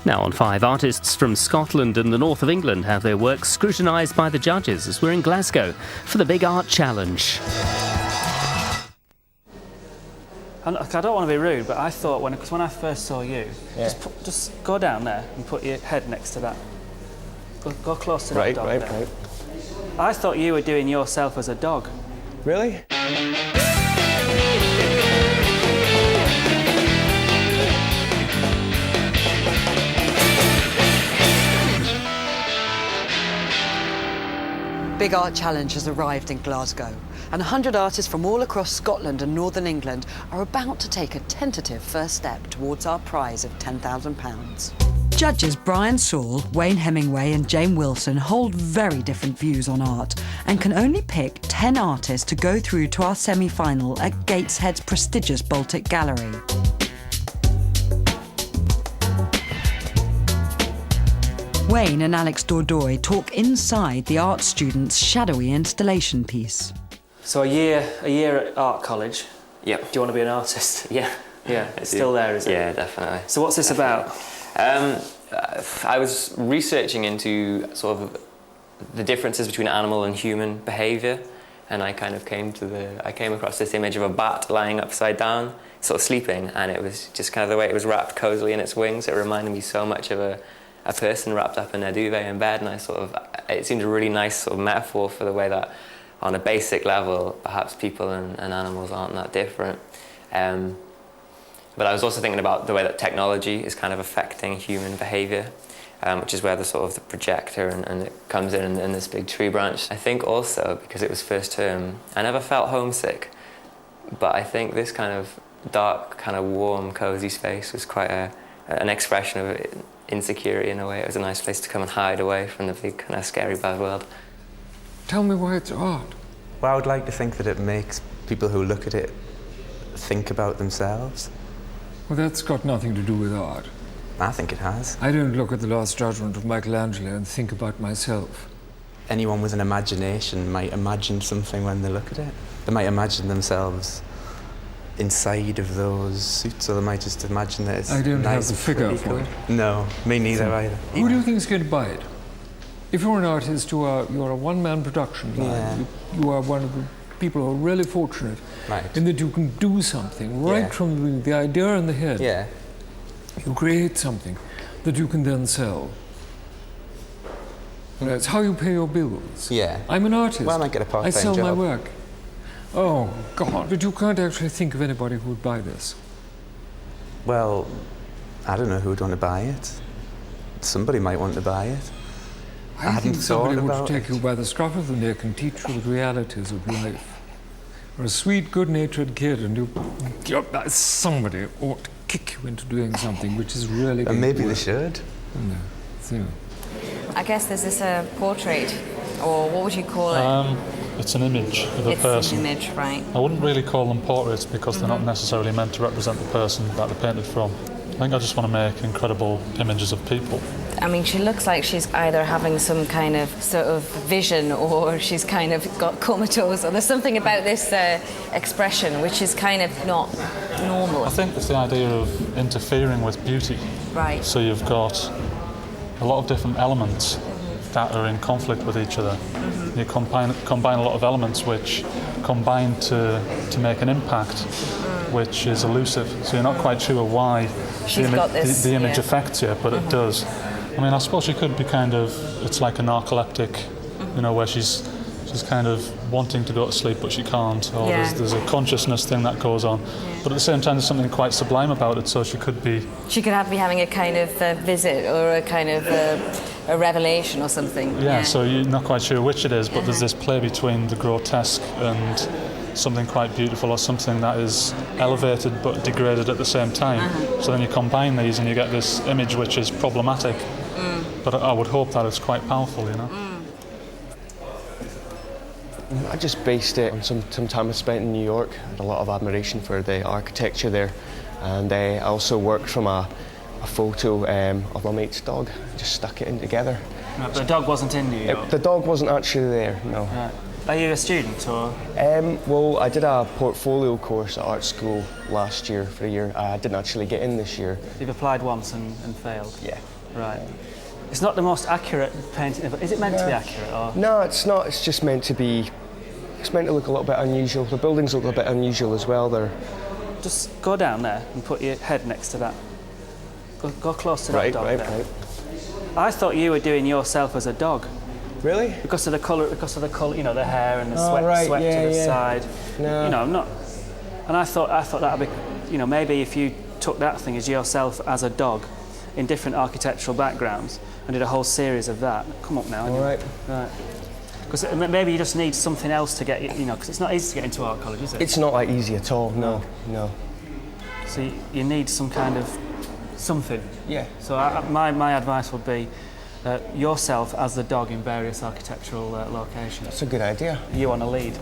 Now on 5, artists from Scotland and the north of England have their work scrutinised by the judges as we're in Glasgow for the Big Art Challenge. I don't want to be rude, but I thought because when I first saw you, just go down there and put your head next to that. Go close to that dog there. Right. I thought you were doing yourself as a dog. Really? Big Art Challenge has arrived in Glasgow, and 100 artists from all across Scotland and Northern England are about to take a tentative first step towards our prize of £10,000. Judges Brian Sewell, Wayne Hemingway and Jane Wilson hold very different views on art and can only pick 10 artists to go through to our semi-final at Gateshead's prestigious Baltic Gallery. Wayne and Alex Dordoy talk inside the art student's shadowy installation piece. So a year at art college. Yep. Do you want to be an artist? Yeah. Yeah, it's still there, is it? Yeah, definitely. So what's this about? I was researching into sort of the differences between animal and human behaviour, and I kind of came across this image of a bat lying upside down, sort of sleeping, and it was just kind of the way it was wrapped cosily in its wings. It reminded me so much of a person wrapped up in a duvet in bed, and it seemed a really nice sort of metaphor for the way that on a basic level perhaps people and animals aren't that different. But I was also thinking about the way that technology is kind of affecting human behaviour, which is where the projector and it comes in this big tree branch. I think also, because it was first term, I never felt homesick, but I think this kind of dark, kind of warm, cosy space was quite an expression of insecurity in a way. It was a nice place to come and hide away from the big, kind of scary bad world. Tell me why it's art. Well, I would like to think that it makes people who look at it think about themselves. Well, that's got nothing to do with art. I think it has. I don't look at the Last Judgment of Michelangelo and think about myself. Anyone with an imagination might imagine something when they look at it. They might imagine themselves inside of those suits, or they might just imagine that it's I don't nice have the figure for it. No, me neither either. Who do you think is going to buy it? If you're an artist, you're a one-man production line. Yeah. You are one of the people who are really fortunate in that you can do something right from the idea in the head. Yeah. You create something that you can then sell. That's how you pay your bills. Yeah. I'm an artist. Well, I might get a part-time I sell job. my work. Oh, God. But you can't actually think of anybody who would buy this. Well, I don't know who would want to buy it. Somebody might want to buy it. I think somebody would take you by the scruff of the neck and teach you the realities of life. You're a sweet, good-natured kid, and somebody ought to kick you into doing something which is really And maybe they should. No. So. I guess this is a portrait, or what would you call it? It's an image of a person. It's an image, right. I wouldn't really call them portraits because they're not necessarily meant to represent the person that they're painted from. I think I just want to make incredible images of people. I mean, she looks like she's either having some kind of sort of vision, or she's kind of got comatose, or there's something about this expression which is kind of not normal. I think it's the idea of interfering with beauty. Right. So you've got a lot of different elements that are in conflict with each other. You combine a lot of elements which combine to make an impact which is elusive. So you're not quite sure why the image affects you, but it does. I mean, I suppose she could be it's like a narcoleptic, where she's kind of wanting to go to sleep but she can't, or there's a consciousness thing that goes on. But at the same time there's something quite sublime about it, so she could be having a kind of visit, or a kind of a revelation or something. Yeah, so you're not quite sure which it is, but there's this play between the grotesque and something quite beautiful, or something that is elevated but degraded at the same time. So then you combine these and you get this image which is problematic. But I would hope that it's quite powerful, I just based it on some time I spent in New York. I had a lot of admiration for the architecture there, and I also worked from a photo of my mate's dog. Just stuck it in together. No, the dog wasn't in New York? The dog wasn't actually there, no. Right. Are you a student, or? Well, I did a portfolio course at art school last year for a year. I didn't actually get in this year. You've applied once and failed? Yeah. Right. It's not the most accurate painting, but is it meant to be accurate? Or? No, it's not. It's just meant to be. It's meant to look a little bit unusual. The buildings look a bit unusual as well. They're. Just go down there and put your head next to that. Go close to that dog there. Right. I thought you were doing yourself as a dog. Really? Because of the colour, you know, the hair and the sweat to the side. No. You know, I'm not. And I thought that'd be, you know, maybe if you took that thing as yourself as a dog, in different architectural backgrounds, and did a whole series of that. Come up now. All right. Right. Because maybe you just need something else to get, you know, because it's not easy to get into art college, is it? It's not that easy at all. No. So you need some kind of something. Yeah. So my advice would be yourself as the dog in various architectural locations. That's a good idea. You want to lead.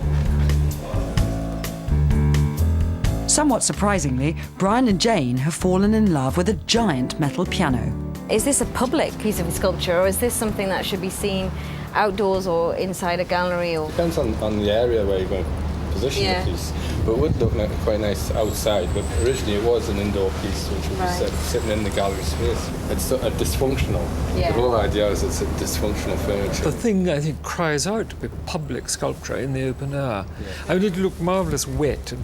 Somewhat surprisingly, Brian and Jane have fallen in love with a giant metal piano. Is this a public piece of sculpture, or is this something that should be seen outdoors or inside a gallery? Or depends on the area where you're going to position the piece. But it would look quite nice outside, but originally it was an indoor piece which would be sitting in the gallery space. It's a dysfunctional. The whole idea is it's a dysfunctional furniture. The thing, I think, cries out to be public sculpture in the open air. I mean, it'll look marvellous wet, and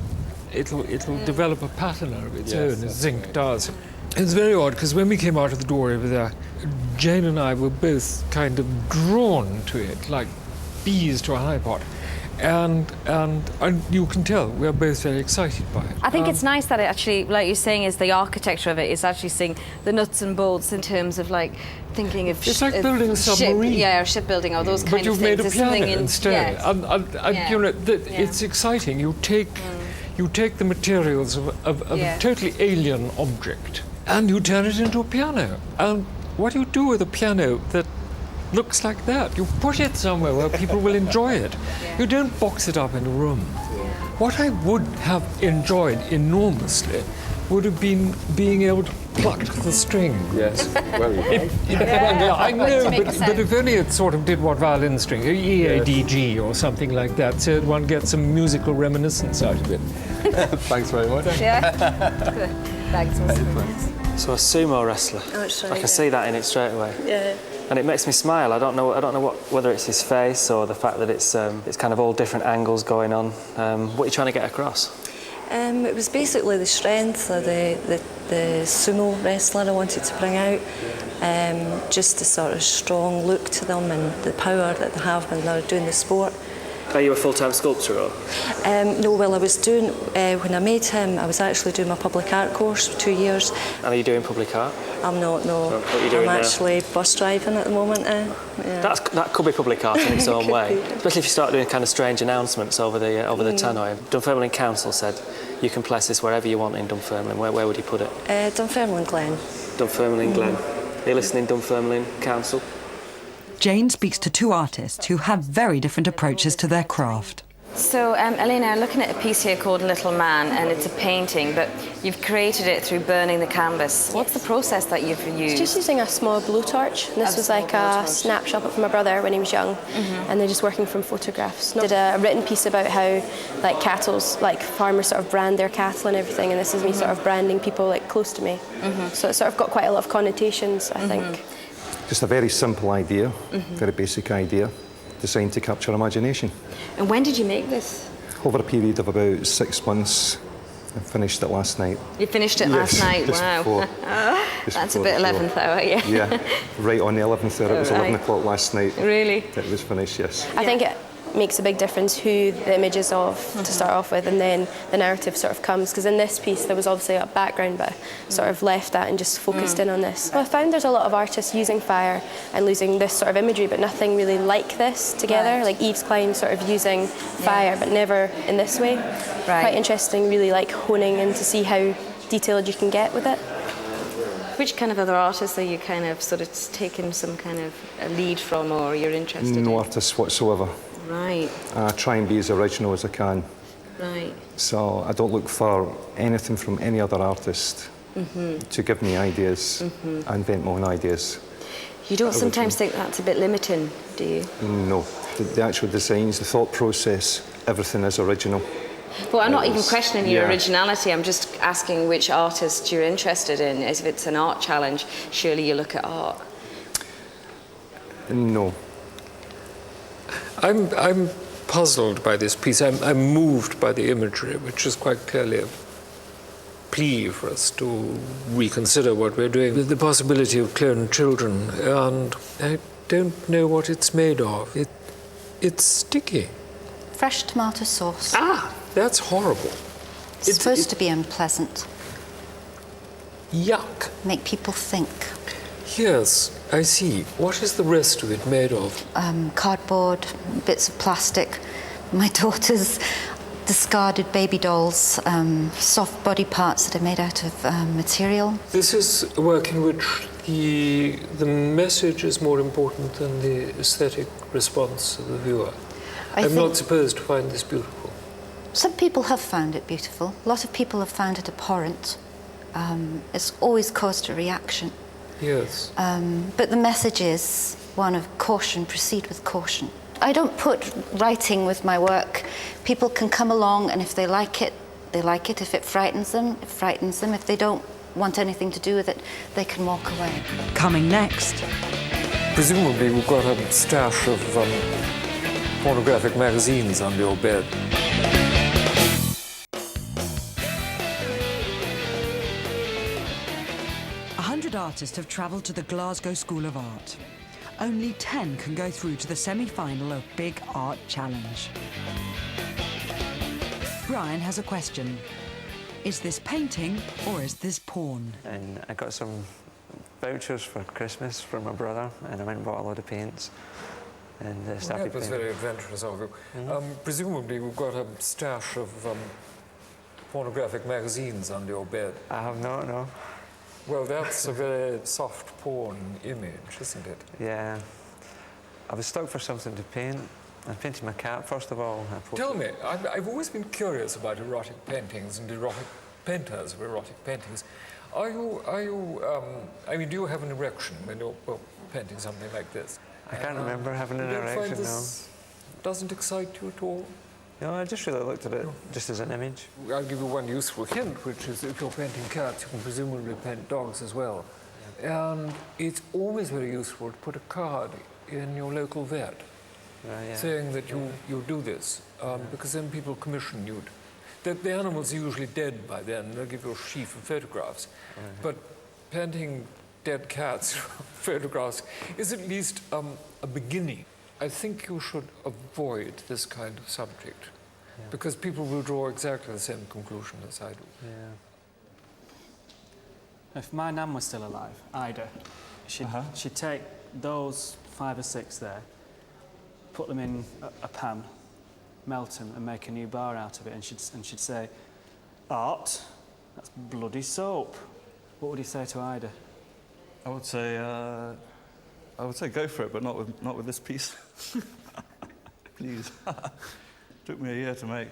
it'll develop a pattern of its own, as zinc does. It's very odd, because when we came out of the door over there, Jane and I were both kind of drawn to it, like bees to a honey pot. And you can tell we're both very excited by it. I think it's nice that it actually, like you're saying, is the architecture of it is actually seeing the nuts and bolts in terms of like thinking of it's like building a submarine. Or shipbuilding or those kind of things. But you've made a piano instead. You know, it's exciting. You take the materials of a totally alien object and you turn it into a piano. And what do you do with a piano that looks like that? You put it somewhere where people will enjoy it. You don't box it up in a room. What I would have enjoyed enormously would have been being able to pluck the string. Yes, well, I know, but if only it sort of did what violin string, EADG or something like that, so one gets some musical reminiscence out of it. Thanks very much. Thanks. So a sumo wrestler. I can see that in it straight away. Yeah. And it makes me smile. I don't know whether it's his face or the fact that it's kind of all different angles going on. What are you trying to get across? It was basically the strength of the sumo wrestler I wanted to bring out. Just the sort of strong look to them and the power that they have when they're doing the sport. Are you a full-time sculptor or? No, well I was doing, when I made him, I was actually doing my public art course for 2 years. And are you doing public art? I'm not, no. What are you doing I'm actually bus driving at the moment. That could be public art in its own way, especially if you start doing kind of strange announcements over the tannoy. Dunfermline Council said you can place this wherever you want in Dunfermline. Where would you put it? Dunfermline Glen. Dunfermline Glen. Are you listening, Dunfermline Council? Jane speaks to two artists who have very different approaches to their craft. So, Elena, I'm looking at a piece here called Little Man, and it's a painting, but you've created it through burning the canvas. What's the process that you've used? It's just using a small blowtorch. And this was like a snapshot of my brother when he was young, and they're just working from photographs. Did a written piece about how, like, cattle's, like, farmers sort of brand their cattle and everything, and this is me sort of branding people, like, close to me. So it's sort of got quite a lot of connotations, I think. Just a very simple idea, very basic idea, designed to capture imagination. And when did you make this? Over a period of about 6 months. I finished it last night. You finished it last night? Wow. That's a bit 11th hour, Yeah, right on the 11th hour. It was 11 o'clock last night. Really? It was finished, yes. I think it makes a big difference who the image is of to start off with, and then the narrative sort of comes, because in this piece there was obviously a background, but I sort of left that and just focused in on this. Well, I found there's a lot of artists using fire and using this sort of imagery, but nothing really like this together, like Yves Klein sort of using fire but never in this way. Quite interesting, really like honing in to see how detailed you can get with it. Which kind of other artists are you kind of sort of taking some kind of a lead from, or you're interested in? No artists whatsoever. Right. I try and be as original as I can. Right. So I don't look for anything from any other artist to give me ideas. I invent my own ideas. You don't sometimes think that's a bit limiting, do you? No. The actual designs, the thought process, everything is original. Well, I'm not even questioning your originality. I'm just asking which artist you're interested in. As if it's an art challenge, surely you look at art. No. I'm puzzled by this piece. I'm moved by the imagery, which is quite clearly a plea for us to reconsider what we're doing with the possibility of cloned children. And I don't know what it's made of. It's sticky. Fresh tomato sauce. Ah, that's horrible. It's supposed to be unpleasant. Yuck. Make people think. Yes, I see. What is the rest of it made of? Cardboard, bits of plastic, my daughter's discarded baby dolls, soft body parts that are made out of material. This is a work in which the message is more important than the aesthetic response of the viewer. I'm not supposed to find this beautiful. Some people have found it beautiful. A lot of people have found it abhorrent. It's always caused a reaction. Yes. But the message is one of caution, proceed with caution. I don't put writing with my work. People can come along, and if they like it, they like it. If it frightens them, it frightens them. If they don't want anything to do with it, they can walk away. Coming next. Presumably we've got a stash of pornographic magazines under your bed. Artists have travelled to the Glasgow School of Art. Only 10 can go through to the semi-final of Big Art Challenge. Brian has a question. Is this painting or is this porn? And I got some vouchers for Christmas from my brother, and I went and bought a lot of paints and started That was painting. very adventurous of you. Presumably we've got a stash of pornographic magazines under your bed. I have not, no. Well, that's a very soft porn image, isn't it? Yeah. I was stuck for something to paint. I painted my cat, first of all. Tell me, I've always been curious about erotic paintings and erotic painters of erotic paintings. I mean, do you have an erection when you're painting something like this? I can't remember having an erection, no. Doesn't excite you at all? No, I just really looked at it just as an image. I'll give you one useful hint, which is if you're painting cats, you can presumably paint dogs as well. Yeah. And it's always very useful to put a card in your local vet saying that you do this, because then people commission you. The animals are usually dead by then. They'll give you a sheaf of photographs. But painting dead cats photographs is at least a beginning. I think you should avoid this kind of subject because people will draw exactly the same conclusion as I do. Yeah. If my nan was still alive, Ida, she'd take those 5 or 6 there, put them in a pan, melt them and make a new bar out of it, and she'd say, "Art, that's bloody soap." What would you say to Ida? I would say go for it, but not with this piece. Please. Took me a year to make.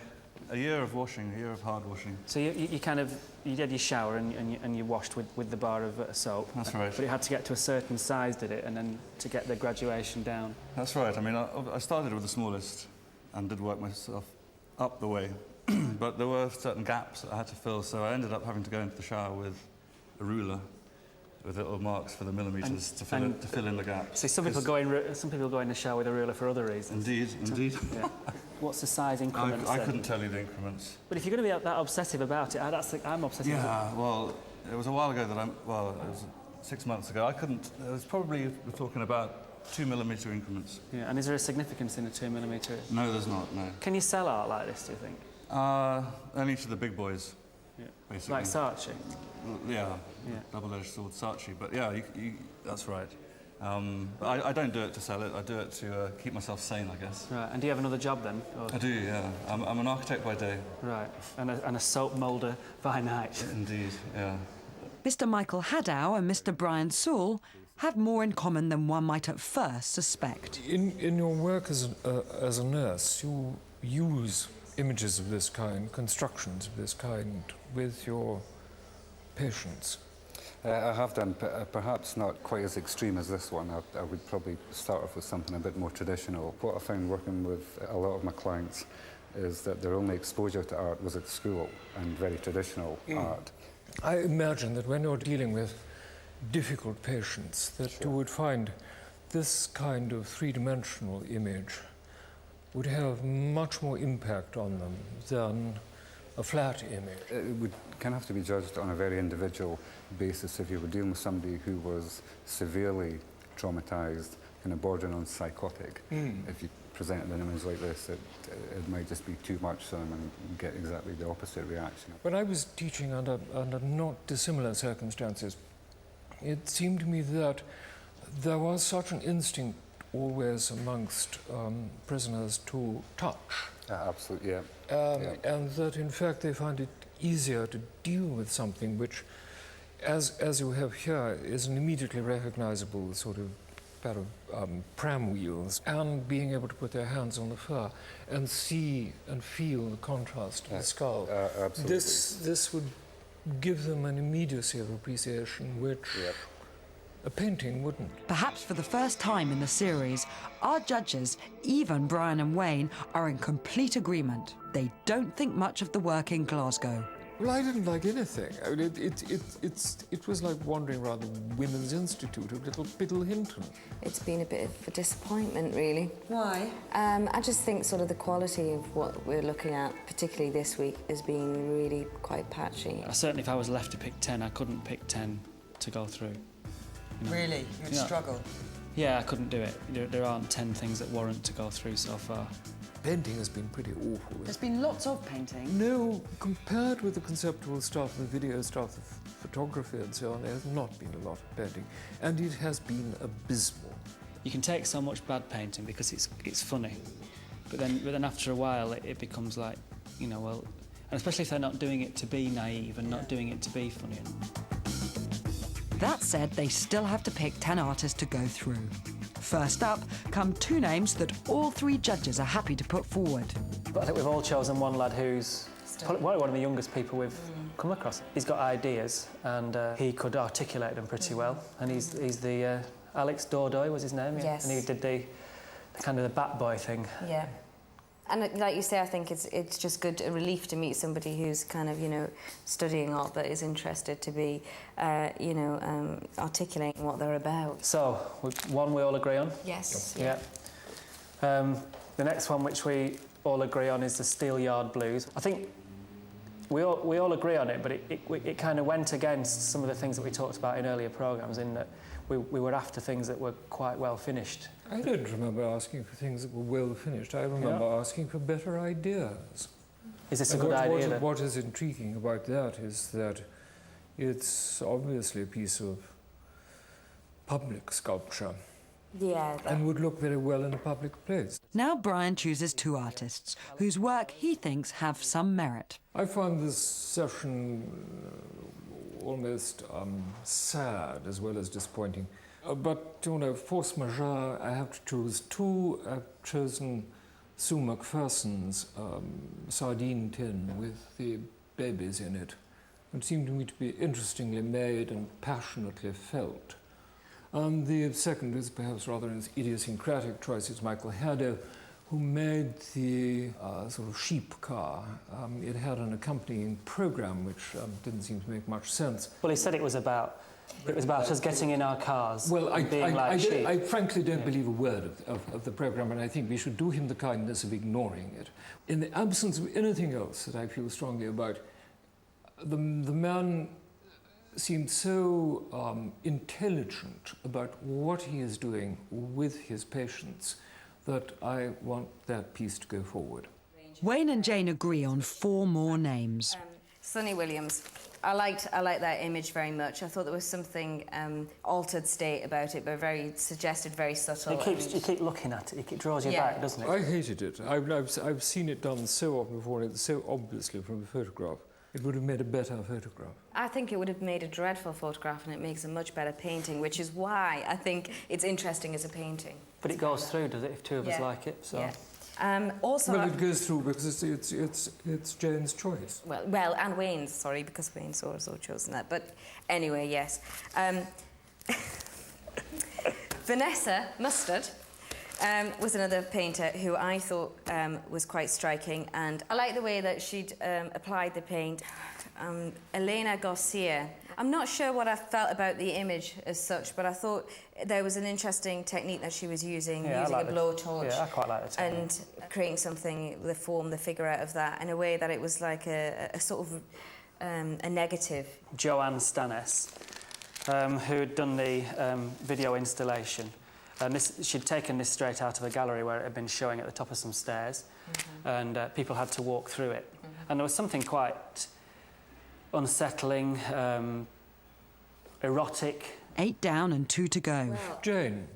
A year of washing, a year of hard washing. So you did your shower and you washed with the bar of soap. That's right. But it had to get to a certain size, did it? And then to get the graduation down. That's right. I mean, I started with the smallest and did work myself up the way. But there were certain gaps that I had to fill, so I ended up having to go into the shower with a ruler with little marks for the millimetres to fill in the gaps. See, some people go in the shower with a ruler for other reasons. Indeed. Yeah. What's the size increments? I couldn't tell you the increments. But if you're going to be that obsessive about it, I'm obsessive. Yeah, well, it was a while ago that it was 6 months ago. It was probably, we're talking about 2 millimetre increments. Yeah, and is there a significance in a 2 millimetre? No, there's not, no. Can you sell art like this, do you think? Only to the big boys, basically. Like Saatchi? Yeah. Double-edged sword Saatchi, but yeah, that's right. I don't do it to sell it, I do it to keep myself sane, I guess. Right, and do you have another job then? Or? I do, yeah. I'm an architect by day. Right, and a soap moulder by night. Indeed, yeah. Mr. Michael Haddow and Mr. Brian Sewell have more in common than one might at first suspect. In your work as a nurse, you use images of this kind, constructions of this kind, with your patients. I have done, perhaps not quite as extreme as this one. I would probably start off with something a bit more traditional. What I found working with a lot of my clients is that their only exposure to art was at school, and very traditional art. I imagine that when you're dealing with difficult patients, that you would find this kind of three-dimensional image would have much more impact on them than a flat image. It would kind of have to be judged on a very individual basis. If you were dealing with somebody who was severely traumatized, kind of bordering on psychotic, if you presented an image like this, it might just be too much for them and get exactly the opposite reaction. When I was teaching under not dissimilar circumstances, it seemed to me that there was such an instinct always amongst prisoners to touch. Absolutely, yeah. And that in fact they find it easier to deal with something which, as you have here, is an immediately recognizable sort of pair of pram wheels, and being able to put their hands on the fur and see and feel the contrast of the skull. Absolutely. This would give them an immediacy of appreciation which a painting wouldn't. Perhaps for the first time in the series, our judges, even Brian and Wayne, are in complete agreement. They don't think much of the work in Glasgow. Well, I didn't like anything. I mean, it was like wandering around the Women's Institute of Little Biddle Hinton. It's been a bit of a disappointment, really. Why? I just think sort of the quality of what we're looking at, particularly this week, has been really quite patchy. Certainly if I was left to pick 10, I couldn't pick 10 to go through. You know? Really? You'd struggle? Yeah, I couldn't do it. There aren't 10 things that warrant to go through so far. Painting has been pretty awful. There's been lots of painting. No, compared with the conceptual stuff, the video stuff, the photography and so on, there has not been a lot of painting. And it has been abysmal. You can take so much bad painting because it's funny. But then after a while it becomes like, you know, well, and especially if they're not doing it to be naive and not doing it to be funny. That said, they still have to pick 10 artists to go through. First up come two names that all three judges are happy to put forward. But I think we've all chosen one lad who's probably one of the youngest people we've come across. He's got ideas and he could articulate them pretty well. And he's the Alex Dordoy was his name, Yes. And he did the kind of the bat boy thing. Yeah. And like you say, I think it's just a relief to meet somebody who's kind of, you know, studying art but is interested to be, articulating what they're about. So, one we all agree on? Yes. Yeah. The next one which we all agree on is the Steelyard Blues. I think we all agree on it, but it kind of went against some of the things that we talked about in earlier programmes, in that we were after things that were quite well finished. I don't remember asking for things that were well finished. I remember asking for better ideas. Is this a good idea? What is intriguing about that is that it's obviously a piece of public sculpture. Yeah. And would look very well in a public place. Now Brian chooses two artists whose work he thinks have some merit. I found this session almost sad as well as disappointing. But, you know, force majeure, I have to choose two. I've chosen Sue McPherson's sardine tin with the babies in it. It seemed to me to be interestingly made and passionately felt. And the second is perhaps rather an idiosyncratic choice. It's Michael Haddo, who made the sort of sheep car. It had an accompanying program which didn't seem to make much sense. Well, he said it was about us getting in our cars and being like sheep. I frankly don't believe a word of the program, and I think we should do him the kindness of ignoring it. In the absence of anything else that I feel strongly about, the man seemed so intelligent about what he is doing with his patients that I want that piece to go forward. Wayne and Jane agree on 4 more names. Sonny Williams. I liked that image very much. I thought there was something altered state about it, but very suggested, very subtle. You keep looking at it. It draws you back, doesn't it? I hated it. I've seen it done so often before, and it's so obviously from a photograph. It would have made a better photograph. I think it would have made a dreadful photograph, and it makes a much better painting, which is why I think it's interesting as a painting. But it goes through, does it, if two of us like it? So. Yeah. It goes through because it's Jane's choice. Well, and Wayne's, sorry, because Wayne's also chosen that. But anyway, yes. Vanessa Mustard was another painter who I thought was quite striking, and I like the way that she'd applied the paint. Elena Garcia. I'm not sure what I felt about the image as such, but I thought there was an interesting technique that she was using, using a blowtorch. Yeah, I quite like the technique. And creating something, the form, the figure out of that, in a way that it was like a sort of a negative. Joanne Stanes, who had done the video installation. And she'd taken this straight out of a gallery where it had been showing at the top of some stairs, and people had to walk through it. And there was something quite unsettling, erotic. 8 down and 2 to go. Well, Jane,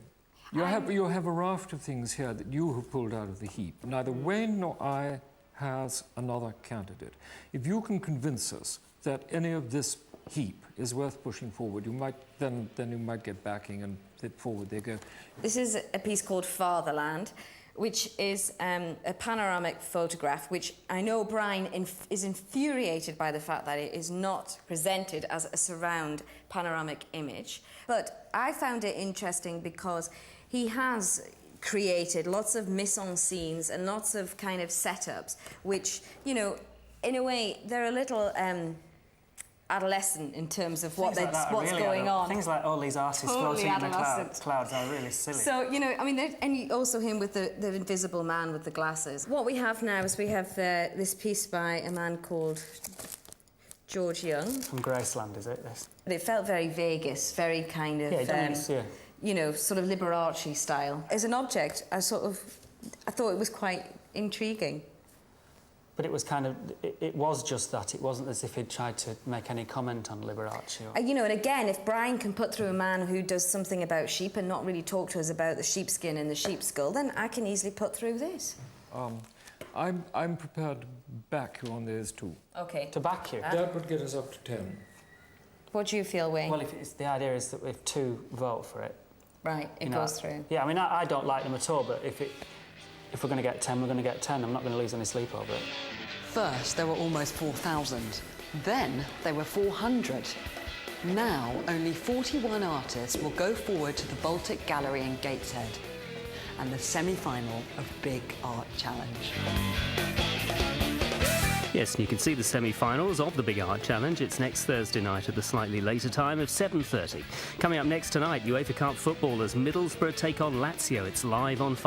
you have a raft of things here that you have pulled out of the heap. Neither Wayne nor I has another candidate. If you can convince us that any of this heap is worth pushing forward, you might then you might get backing, and forward they go. This is a piece called Fatherland, which is a panoramic photograph, which I know Brian is infuriated by the fact that it is not presented as a surround panoramic image. But I found it interesting because he has created lots of mise-en-scenes and lots of kind of setups, which, you know, in a way, they're a little adolescent in terms of what's really going on. Things like all these artists floating in the clouds are really silly. So, you know, I mean, and also him with the invisible man with the glasses. What we have now is we have this piece by a man called George Young. From Graceland, is it, this? It felt very Vegas, very kind of, you know, sort of Liberace style. As an object, I thought it was quite intriguing. But it was kind of, it was just that. It wasn't as if he'd tried to make any comment on Liberace. You know, and again, if Brian can put through a man who does something about sheep and not really talk to us about the sheepskin and the sheep skull, then I can easily put through this. I'm prepared to back you on these too. Okay. To back you? That would get us up to 10. What do you feel, Wayne? Well, the idea is that if 2 vote for it... Right, it goes through. Yeah, I mean, I don't like them at all, but if we're going to get 10, we're going to get 10. I'm not going to lose any sleep over it. First, there were almost 4,000. Then, there were 400. Now, only 41 artists will go forward to the Baltic Gallery in Gateshead and the semi-final of Big Art Challenge. Yes, and you can see the semi-finals of the Big Art Challenge. It's next Thursday night at the slightly later time of 7:30. Coming up next tonight, UEFA Cup footballers Middlesbrough take on Lazio. It's live on 5.